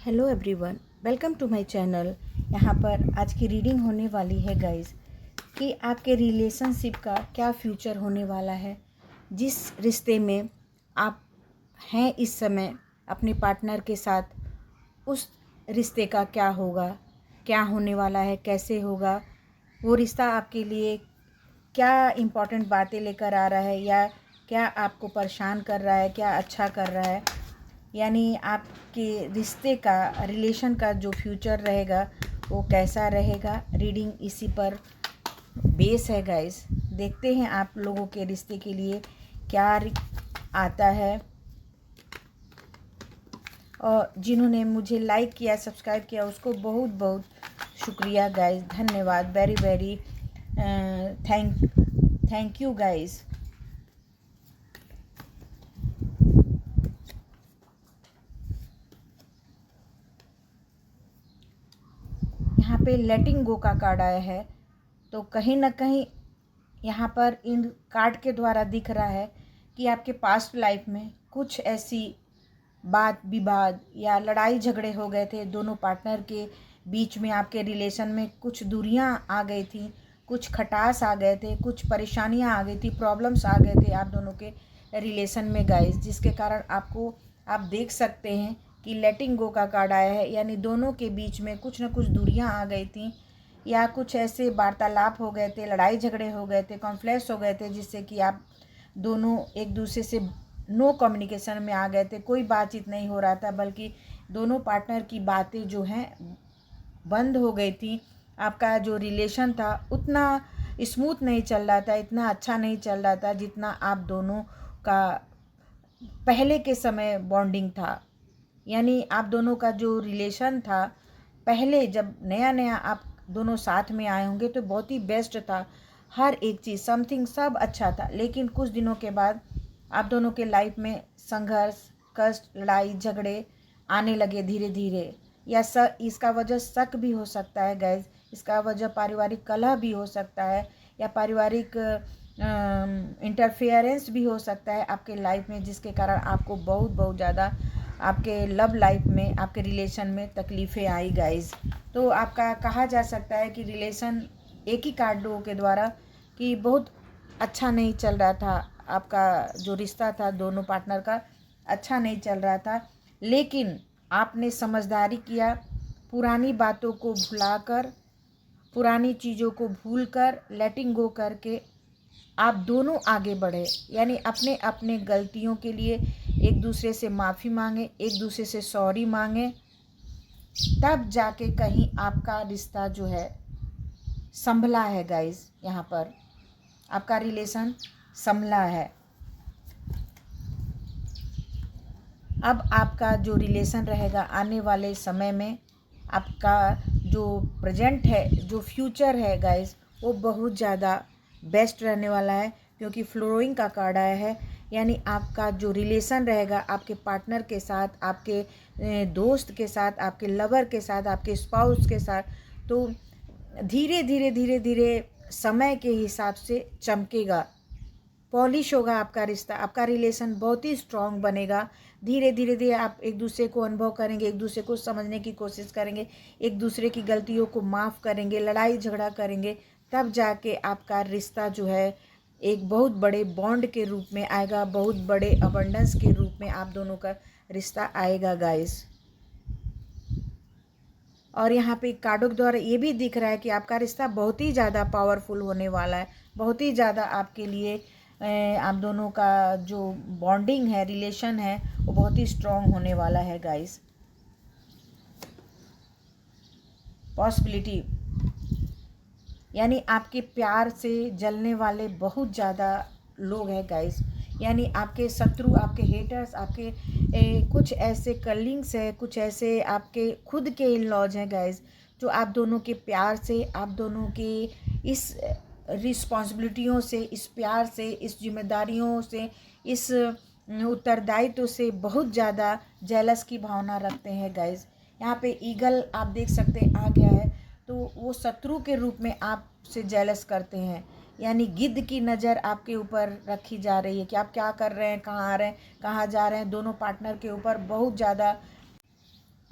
Hello everyone, welcome to my channel. यहाँ पर आज की रीडिंग होने वाली है गाइस कि आपके रिलेशनशिप का क्या फ्यूचर होने वाला है। जिस रिश्ते में आप हैं इस समय अपने पार्टनर के साथ, उस रिश्ते का क्या होगा, क्या होने वाला है, कैसे होगा वो रिश्ता, आपके लिए क्या इम्पोर्टेंट बातें लेकर आ रहा है या क्या आपको परेशान कर रहा है, क्या अच्छा कर रहा है। यानी आपके रिश्ते का, रिलेशन का जो फ्यूचर रहेगा वो कैसा रहेगा। रीडिंग इसी पर बेस है गाइस। देखते हैं आप लोगों के रिश्ते के लिए क्या आता है। और जिन्होंने मुझे लाइक किया, सब्सक्राइब किया, उसको बहुत बहुत शुक्रिया गाइस, धन्यवाद, very very thank you guys. यहाँ पे लेटिंग गो का कार्ड आया है, तो कहीं ना कहीं यहाँ पर इन कार्ड के द्वारा दिख रहा है कि आपके पास्ट लाइफ में कुछ ऐसी बात विवाद या लड़ाई झगड़े हो गए थे दोनों पार्टनर के बीच में। आपके रिलेशन में कुछ दूरियां आ गई थी, कुछ खटास आ गए थे, कुछ परेशानियां आ गई थी, प्रॉब्लम्स आ गए थे आप दोनों के रिलेशन में गाइस, जिसके कारण आप देख सकते हैं कि लेटिंग गो का कार्ड आया है। यानी दोनों के बीच में कुछ न कुछ दूरियां आ गई थी या कुछ ऐसे वार्तालाप हो गए थे, लड़ाई झगड़े हो गए थे, कॉन्फ्लिक्ट्स हो गए थे, जिससे कि आप दोनों एक दूसरे से नो कम्युनिकेशन में आ गए थे। कोई बातचीत नहीं हो रहा था, बल्कि दोनों पार्टनर की बातें जो हैं बंद हो गई थी। आपका जो रिलेशन था उतना स्मूथ नहीं चल रहा था, इतना अच्छा नहीं चल रहा था जितना आप दोनों का पहले के समय बॉन्डिंग था। यानी आप दोनों का जो रिलेशन था पहले, जब नया नया आप दोनों साथ में आए होंगे, तो बहुत ही बेस्ट था। हर एक चीज़, समथिंग, सब अच्छा था। लेकिन कुछ दिनों के बाद आप दोनों के लाइफ में संघर्ष, कष्ट, लड़ाई झगड़े आने लगे धीरे धीरे। या इसका वजह शक भी हो सकता है गैस, इसका वजह पारिवारिक कलह भी हो सकता है, या पारिवारिक इंटरफेरेंस भी हो सकता है आपके लाइफ में, जिसके कारण आपको बहुत बहुत ज़्यादा आपके लव लाइफ में, आपके रिलेशन में तकलीफ़ें आई गाइस। तो आपका कहा जा सकता है कि रिलेशन एक ही कार्डों के द्वारा कि बहुत अच्छा नहीं चल रहा था। आपका जो रिश्ता था दोनों पार्टनर का अच्छा नहीं चल रहा था। लेकिन आपने समझदारी किया, पुरानी बातों को भुलाकर, पुरानी चीज़ों को भूलकर, लेटिंग गो करके आप दोनों आगे बढ़े। यानी अपने अपने गलतियों के लिए एक दूसरे से माफ़ी मांगे, एक दूसरे से सॉरी मांगे, तब जाके कहीं आपका रिश्ता जो है संभला है गाइस। यहाँ पर आपका रिलेशन संभला है। अब आपका जो रिलेशन रहेगा आने वाले समय में, आपका जो प्रेजेंट है, जो फ्यूचर है गाइस, वो बहुत ज़्यादा बेस्ट रहने वाला है, क्योंकि फ्लोइंग का कार्ड आया है। यानी आपका जो रिलेशन रहेगा आपके पार्टनर के साथ, आपके दोस्त के साथ, आपके लवर के साथ, आपके स्पाउस के साथ, तो धीरे धीरे धीरे धीरे समय के हिसाब से चमकेगा, पॉलिश होगा आपका रिश्ता, आपका रिलेशन बहुत ही स्ट्रांग बनेगा। धीरे धीरे धीरे आप एक दूसरे को अनुभव करेंगे, एक दूसरे को समझने की कोशिश करेंगे, एक दूसरे की गलतियों को माफ़ करेंगे, लड़ाई झगड़ा करेंगे, तब जाके आपका रिश्ता जो है एक बहुत बड़े बॉन्ड के रूप में आएगा, बहुत बड़े अबंडेंस के रूप में आप दोनों का रिश्ता आएगा गाइस। और यहाँ पे कार्डों के द्वारा ये भी दिख रहा है कि आपका रिश्ता बहुत ही ज़्यादा पावरफुल होने वाला है, बहुत ही ज़्यादा आपके लिए आप दोनों का जो बॉन्डिंग है, रिलेशन है, वो बहुत ही स्ट्रॉन्ग होने वाला है गाइस। पॉसिबिलिटी, यानी आपके प्यार से जलने वाले बहुत ज़्यादा लोग हैं गाइस। यानी आपके शत्रु, आपके हेटर्स, आपके कुछ ऐसे कलिंग्स हैं, कुछ ऐसे आपके खुद के इन लॉज हैं गाइस, जो आप दोनों के प्यार से, आप दोनों के इस रिस्पॉन्सिबिलिटियों से, इस प्यार से, इस जिम्मेदारियों से, इस उत्तरदायित्व से बहुत ज़्यादा जेलस की भावना रखते हैं गाइस। यहाँ पे ईगल आप देख सकते हैं आ गया है, तो वो शत्रु के रूप में आपसे जेलस करते हैं। यानी गिद्ध की नज़र आपके ऊपर रखी जा रही है कि आप क्या कर रहे हैं, कहाँ आ रहे हैं, कहाँ जा रहे हैं। दोनों पार्टनर के ऊपर बहुत ज़्यादा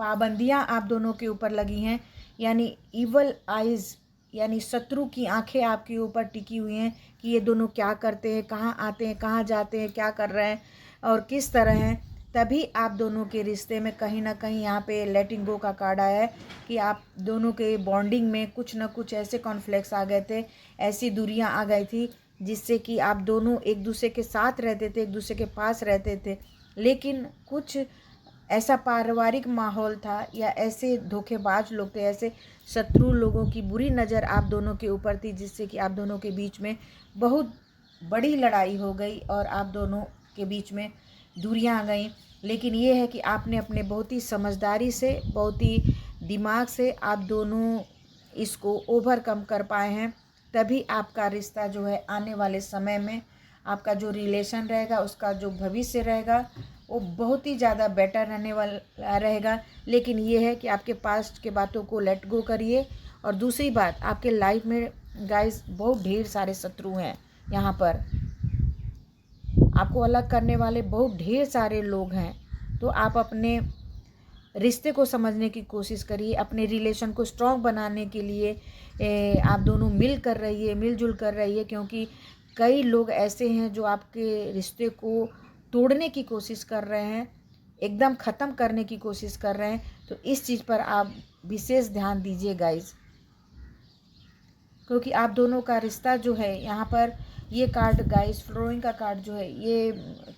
पाबंदियां आप दोनों के ऊपर लगी हैं, यानी इवल आइज़, यानी शत्रु की आंखें आपके ऊपर टिकी हुई हैं कि ये दोनों क्या करते हैं, कहाँ आते हैं, कहाँ जाते हैं, क्या कर रहे हैं और किस तरह हैं। तभी आप दोनों के रिश्ते में कहीं ना कहीं यहाँ पे लेटिंग गो का कार्ड आया है कि आप दोनों के बॉन्डिंग में कुछ ना कुछ ऐसे कॉन्फ्लिक्ट्स आ गए थे, ऐसी दूरियां आ गई थी जिससे कि आप दोनों एक दूसरे के साथ रहते थे, एक दूसरे के पास रहते थे, लेकिन कुछ ऐसा पारिवारिक माहौल था या ऐसे धोखेबाज लोग थे, ऐसे शत्रु लोगों की बुरी नज़र आप दोनों के ऊपर थी जिससे कि आप दोनों के बीच में बहुत बड़ी लड़ाई हो गई और आप दोनों के बीच में दूरियां आ गई। लेकिन ये है कि आपने अपने बहुत ही समझदारी से, बहुत ही दिमाग से आप दोनों इसको ओवरकम कर पाए हैं। तभी आपका रिश्ता जो है आने वाले समय में, आपका जो रिलेशन रहेगा, उसका जो भविष्य रहेगा वो बहुत ही ज़्यादा बेटर रहने वाला रहेगा। लेकिन ये है कि आपके पास्ट के बातों को लेट गो करिए। और दूसरी बात, आपके लाइफ में गाइस बहुत ढेर सारे शत्रु हैं, यहाँ पर आपको अलग करने वाले बहुत ढेर सारे लोग हैं। तो आप अपने रिश्ते को समझने की कोशिश करिए, अपने रिलेशन को स्ट्रॉन्ग बनाने के लिए आप दोनों मिलजुल कर रहिए, क्योंकि कई लोग ऐसे हैं जो आपके रिश्ते को तोड़ने की कोशिश कर रहे हैं, एकदम ख़त्म करने की कोशिश कर रहे हैं। तो इस चीज़ पर आप विशेष ध्यान दीजिए गाइज, क्योंकि आप दोनों का रिश्ता जो है, यहाँ पर ये कार्ड गाइस, फ्लोइंग का कार्ड जो है ये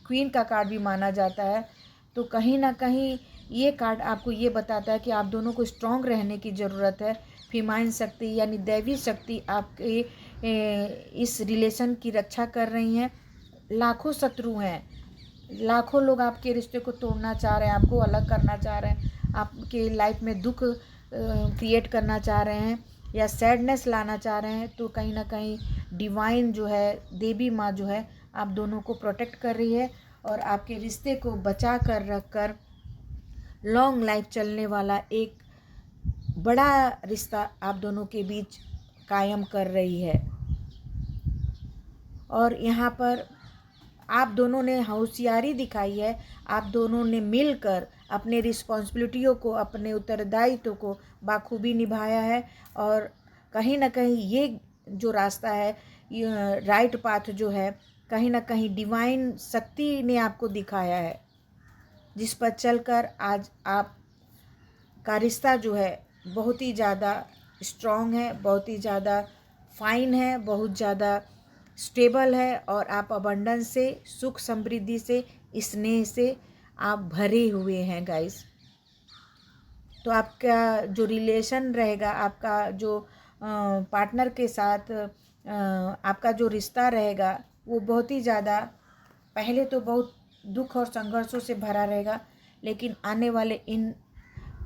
क्वीन का कार्ड भी माना जाता है। तो कहीं ना कहीं ये कार्ड आपको ये बताता है कि आप दोनों को स्ट्रॉन्ग रहने की ज़रूरत है। फीमाइन शक्ति यानी दैवी शक्ति आपके इस रिलेशन की रक्षा कर रही हैं। लाखों शत्रु हैं, लाखों लोग आपके रिश्ते को तोड़ना चाह रहे हैं, आपको अलग करना चाह रहे हैं, आपके लाइफ में दुख क्रिएट करना चाह रहे हैं या सैडनेस लाना चाह रहे हैं। तो कहीं ना कहीं डिवाइन जो है, देवी माँ जो है, आप दोनों को प्रोटेक्ट कर रही है और आपके रिश्ते को बचा कर रख कर लॉन्ग लाइफ चलने वाला एक बड़ा रिश्ता आप दोनों के बीच कायम कर रही है। और यहाँ पर आप दोनों ने होशियारी दिखाई है, आप दोनों ने मिलकर अपने रिस्पॉन्सिबिलिटियों को, अपने उत्तरदायित्व को बाखूबी निभाया है। और कहीं ना कहीं ये जो रास्ता है, ये राइट पाथ जो है, कहीं ना कहीं डिवाइन शक्ति ने आपको दिखाया है, जिस पर चलकर आज आप का रिश्ता जो है बहुत ही ज़्यादा स्ट्रॉन्ग है, बहुत ही ज़्यादा फाइन है, बहुत ज़्यादा स्टेबल है और आप अबंडेंस से, सुख समृद्धि से, स्नेह से आप भरे हुए हैं गाइस। तो आपका जो रिलेशन रहेगा, आपका जो पार्टनर के साथ आपका जो रिश्ता रहेगा वो बहुत ही ज़्यादा, पहले तो बहुत दुख और संघर्षों से भरा रहेगा, लेकिन आने वाले in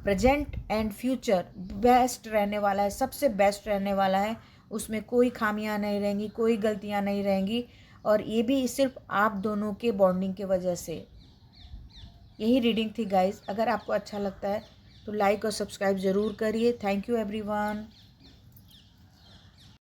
present and future best रहने वाला है, सबसे बेस्ट रहने वाला है। उसमें कोई खामियां नहीं रहेंगी, कोई गलतियां नहीं रहेंगी। और ये भी सिर्फ आप दोनों के बॉन्डिंग के वजह से। यही रीडिंग थी गाइस। अगर आपको अच्छा लगता है तो लाइक और सब्सक्राइब ज़रूर करिए। Thank you everyone.